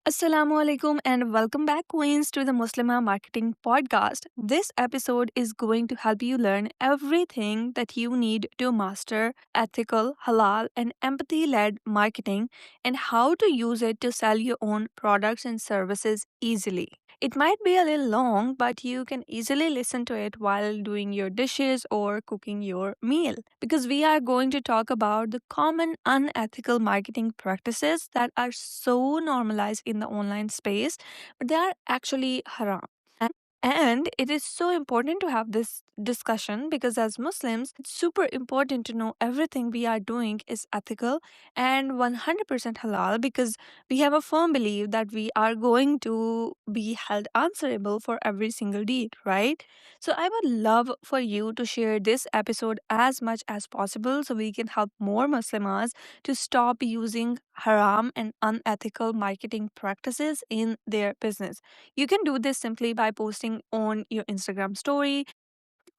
Assalamu alaikum and welcome back, Queens, to the Muslima Marketing Podcast. This episode is going to help you learn everything that you need to master ethical, halal, and empathy led marketing and how to use it to sell your own products and services easily. It might be a little long, but you can easily listen to it while doing your dishes or cooking your meal because we are going to talk about the common unethical marketing practices that are so normalized in the online space, but they are actually haram. And it is so important to have this discussion because, as Muslims, it's super important to know everything we are doing is ethical and 100% halal because we have a firm belief that we are going to be held answerable for every single deed, right? So, I would love for you to share this episode as much as possible so we can help more Muslims to stop using haram and unethical marketing practices in their business. You can do this simply by posting on your Instagram story.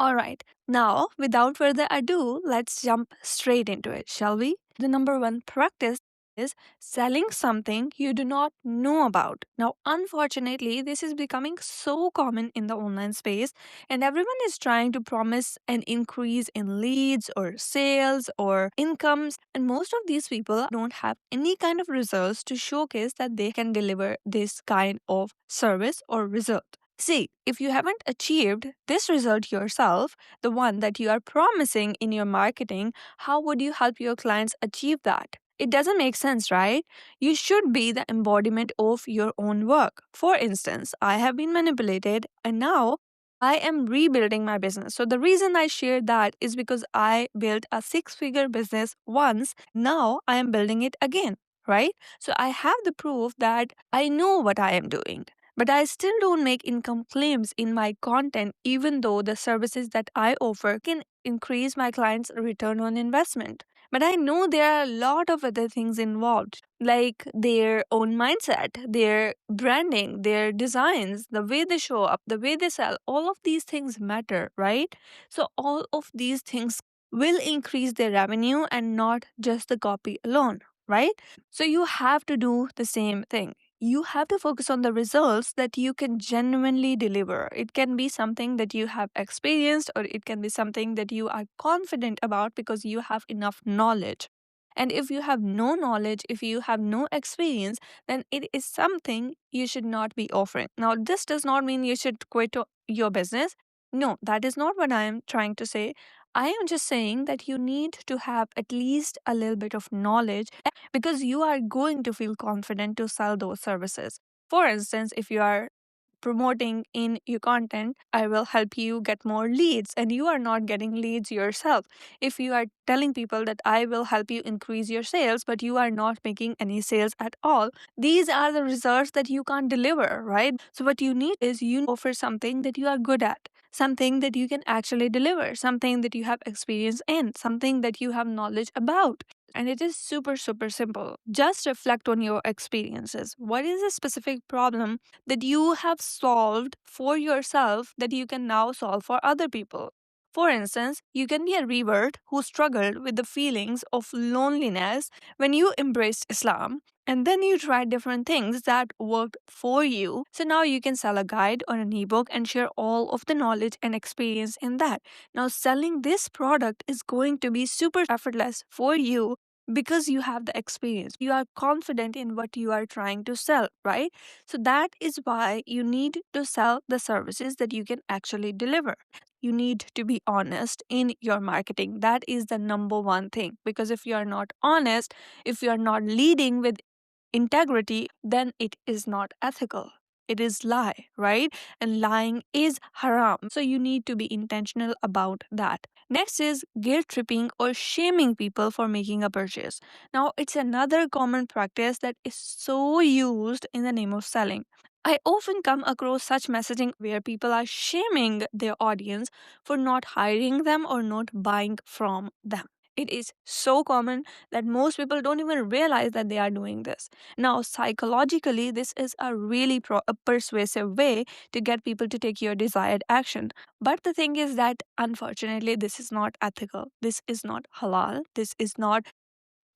All right, now without further ado, let's jump straight into it, shall we? The number one practice is selling something you do not know about. Now, unfortunately, this is becoming so common in the online space, and everyone is trying to promise an increase in leads or sales or incomes. And most of these people don't have any kind of results to showcase that they can deliver this kind of service or result. See, if you haven't achieved this result yourself, the one that you are promising in your marketing, how would you help your clients achieve that? It doesn't make sense, right? You should be the embodiment of your own work. For instance, I have been manipulated and now I am rebuilding my business. So, the reason I shared that is because I built a six-figure business once. Now I am building it again, right? So, I have the proof that I know what I am doing. But I still don't make income claims in my content, even though the services that I offer can increase my clients' return on investment. But I know there are a lot of other things involved, like their own mindset, their branding, their designs, the way they show up, the way they sell. All of these things matter, right? So, all of these things will increase their revenue and not just the copy alone, right? So, you have to do the same thing. You have to focus on the results that you can genuinely deliver. It can be something that you have experienced, or it can be something that you are confident about because you have enough knowledge. And if you have no knowledge, if you have no experience, then it is something you should not be offering. Now, this does not mean you should quit your business. No, that is not what I am trying to say. I am just saying that you need to have at least a little bit of knowledge because you are going to feel confident to sell those services. For instance, if you are promoting in your content, I will help you get more leads, and you are not getting leads yourself. If you are telling people that I will help you increase your sales, but you are not making any sales at all, these are the results that you can't deliver, right? So, what you need is you offer something that you are good at. Something that you can actually deliver, something that you have experience in, something that you have knowledge about. And it is super, super simple. Just reflect on your experiences. What is a specific problem that you have solved for yourself that you can now solve for other people? For instance, you can be a revert who struggled with the feelings of loneliness when you embraced Islam. And then you tried different things that worked for you. So now you can sell a guide or an ebook and share all of the knowledge and experience in that. Now, selling this product is going to be super effortless for you because you have the experience. You are confident in what you are trying to sell, right? So, that is why you need to sell the services that you can actually deliver. You need to be honest in your marketing. That is the number one thing. Because if you are not honest, if you are not leading with integrity, then it is not ethical. It is lie, right? And lying is haram. So you need to be intentional about that. Next is guilt tripping or shaming people for making a purchase. Now, it's another common practice that is so used in the name of selling. I often come across such messaging where people are shaming their audience for not hiring them or not buying from them. It is so common that most people don't even realize that they are doing this. Now, psychologically, this is a really a persuasive way to get people to take your desired action. But the thing is that unfortunately, this is not ethical. This is not halal. This is not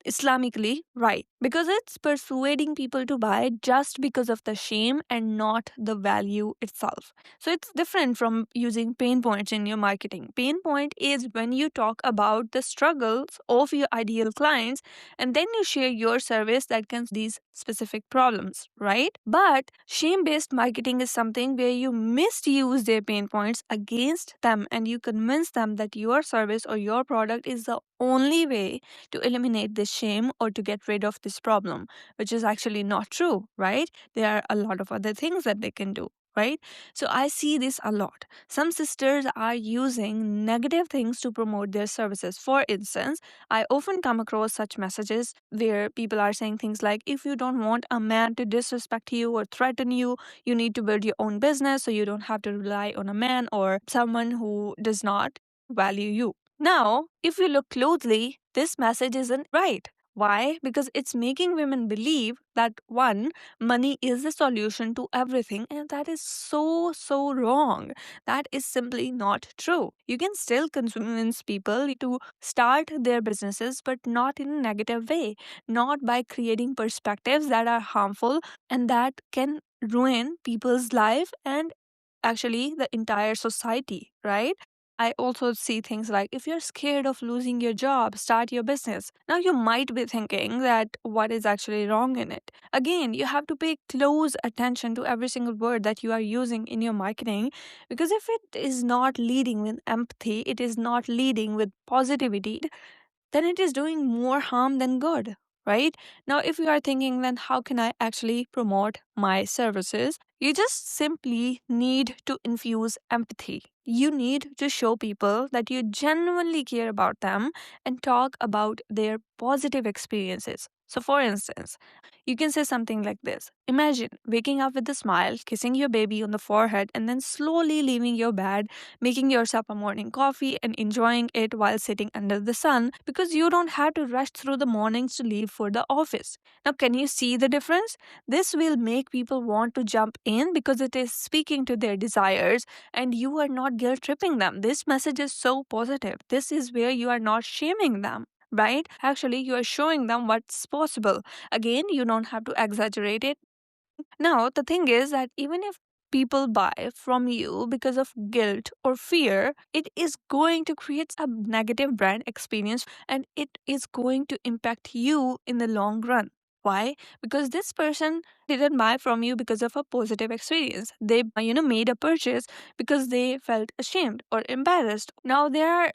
Islamically right. because it's persuading people to buy just because of the shame and not the value itself. So it's different from using pain points in your marketing. Pain point is when you talk about the struggles of your ideal clients and then you share your service that can these specific problems, right? But shame based marketing is something where you misuse their pain points against them and you convince them that your service or your product is the only way to eliminate this shame or to get rid of this problem, which is actually not true, right? There are a lot of other things that they can do. Right? So I see this a lot. Some sisters are using negative things to promote their services. For instance, I often come across such messages where people are saying things like, if you don't want a man to disrespect you or threaten you, you need to build your own business so you don't have to rely on a man or someone who does not value you. Now, if you look closely, this message isn't right. Why? Because it's making women believe that one, money is the solution to everything, and that is so wrong. That is simply not true. You can still convince people to start their businesses, but not in a negative way, not by creating perspectives that are harmful and that can ruin people's life and actually the entire society, right? I also see things like if you're scared of losing your job, start your business. Now, you might be thinking that what is actually wrong in it. Again, you have to pay close attention to every single word that you are using in your marketing because if it is not leading with empathy, it is not leading with positivity, then it is doing more harm than good, right? Now, if you are thinking, then how can I actually promote my services? You just simply need to infuse empathy. You need to show people that you genuinely care about them and talk about their positive experiences. So, for instance, you can say something like this. Imagine waking up with a smile, kissing your baby on the forehead, and then slowly leaving your bed, making yourself a morning coffee, and enjoying it while sitting under the sun because you don't have to rush through the mornings to leave for the office. Now, can you see the difference? This will make people want to jump in because it is speaking to their desires and you are not guilt tripping them. This message is so positive. This is where you are not shaming them. Right? Actually, you are showing them what's possible. Again, you don't have to exaggerate it. Now, the thing is that even if people buy from you because of guilt or fear, it is going to create a negative brand experience and it is going to impact you in the long run. Why? Because this person didn't buy from you because of a positive experience. They, made a purchase because they felt ashamed or embarrassed. Now there are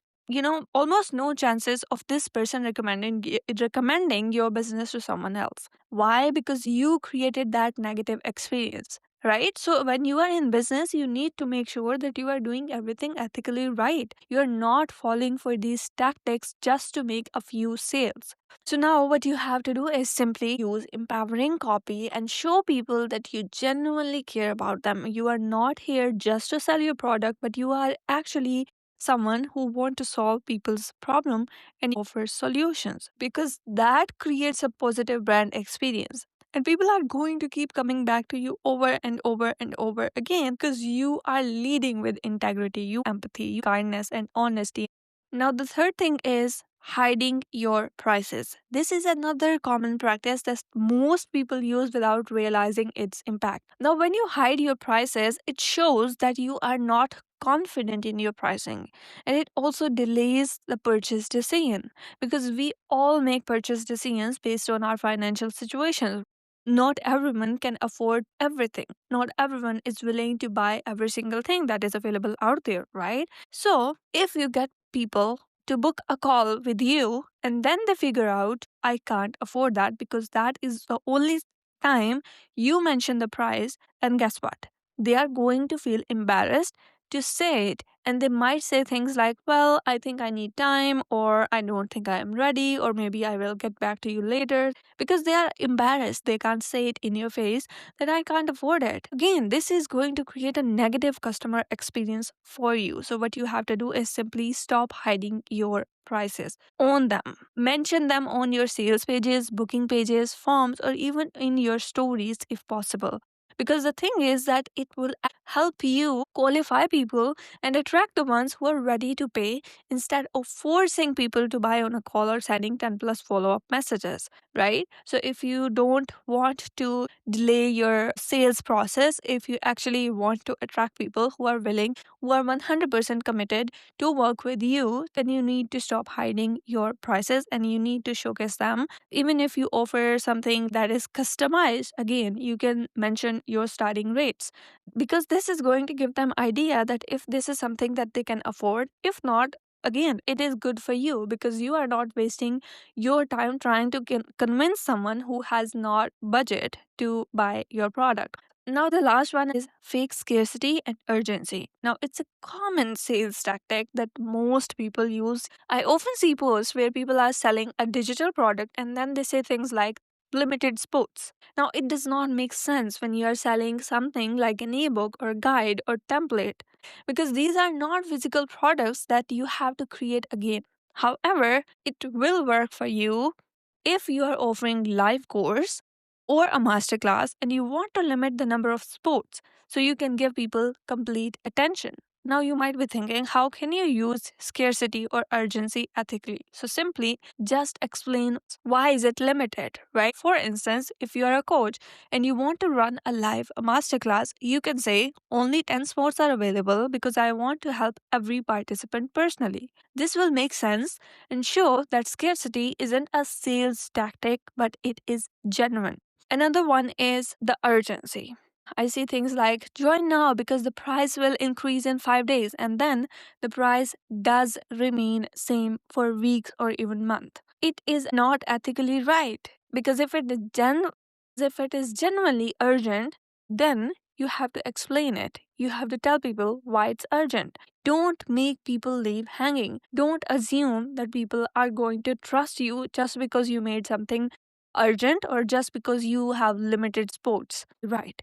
almost no chances of this person recommending your business to someone else. Why? Because you created that negative experience, right? So when you are in business, you need to make sure that you are doing everything ethically right. You're not falling for these tactics just to make a few sales. So now what you have to do is simply use empowering copy and show people that you genuinely care about them. You are not here just to sell your product, but you are actually someone who want to solve people's problem and offer solutions because that creates a positive brand experience. And people are going to keep coming back to you over and over and over again because you are leading with integrity, you empathy, you kindness and honesty. Now the third thing is hiding your prices. This is another common practice that most people use without realizing its impact. Now when you hide your prices, it shows that you are not confident in your pricing and it also delays the purchase decision because we all make purchase decisions based on our financial situation. Not everyone can afford everything. Not everyone is willing to buy every single thing that is available out there, right? So, if you get people to book a call with you and then they figure out, I can't afford that because that is the only time you mention the price, and guess what? They are going to feel embarrassed to say it. And they might say things like, well, I think I need time, or I don't think I am ready, or maybe I will get back to you later because they are embarrassed. They can't say it in your face that I can't afford it. Again, this is going to create a negative customer experience for you. So, what you have to do is simply stop hiding your prices. Own them. Mention them on your sales pages, booking pages, forms, or even in your stories if possible. Because the thing is that it will help you qualify people and attract the ones who are ready to pay instead of forcing people to buy on a call or sending 10 plus follow up messages, right? So, if you don't want to delay your sales process, if you actually want to attract people who are willing, who are 100% committed to work with you, then you need to stop hiding your prices and you need to showcase them. Even if you offer something that is customized, again, you can mention your starting rates because this is going to give them idea that if this is something that they can afford, if not, again, it is good for you because you are not wasting your time trying to convince someone who has not budget to buy your product. Now, the last one is fake scarcity and urgency. Now, it's a common sales tactic that most people use. I often see posts where people are selling a digital product and then they say things like limited spots. Now, it does not make sense when you are selling something like an ebook or guide or template because these are not physical products that you have to create again. However, it will work for you if you are offering live course or a masterclass and you want to limit the number of sports so you can give people complete attention. Now you might be thinking, how can you use scarcity or urgency ethically? So simply just explain why is it limited, right? For instance, if you are a coach and you want to run a live masterclass, you can say only 10 spots are available because I want to help every participant personally. This will make sense and show that scarcity isn't a sales tactic, but it is genuine. Another one is the urgency. I see things like join now because the price will increase in 5 days and then the price does remain same for weeks or even month. It is not ethically right because if it is genuinely urgent, then you have to explain it. You have to tell people why it's urgent. Don't make people leave hanging. Don't assume that people are going to trust you just because you made something urgent or just because you have limited sports. Right.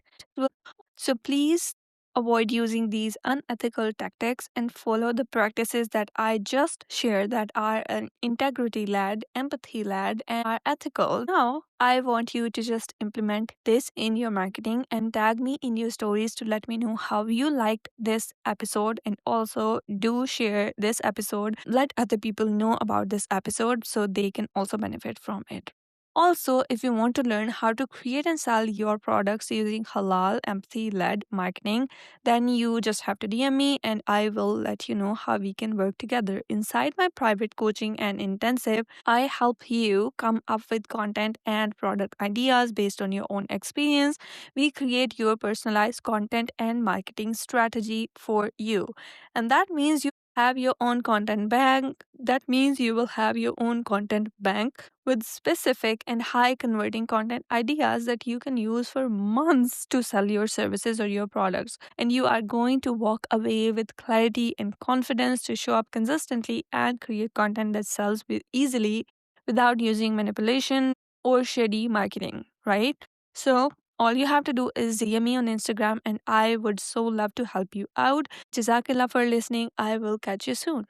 So please avoid using these unethical tactics and follow the practices that I just shared that are an integrity led, empathy led, and are ethical. Now, I want you to just implement this in your marketing and tag me in your stories to let me know how you liked this episode. And also, do share this episode. Let other people know about this episode so they can also benefit from it. Also, if you want to learn how to create and sell your products using halal, empathy led marketing, then you just have to DM me and I will let you know how we can work together. Inside my private coaching and intensive, I help you come up with content and product ideas based on your own experience. We create your personalized content and marketing strategy for you. And that means you have your own content bank. That means you will have your own content bank with specific and high converting content ideas that you can use for months to sell your services or your products. And you are going to walk away with clarity and confidence to show up consistently and create content that sells easily without using manipulation or shady marketing, right? So, all you have to do is DM me on Instagram, and I would so love to help you out. Jazakallah for listening. I will catch you soon.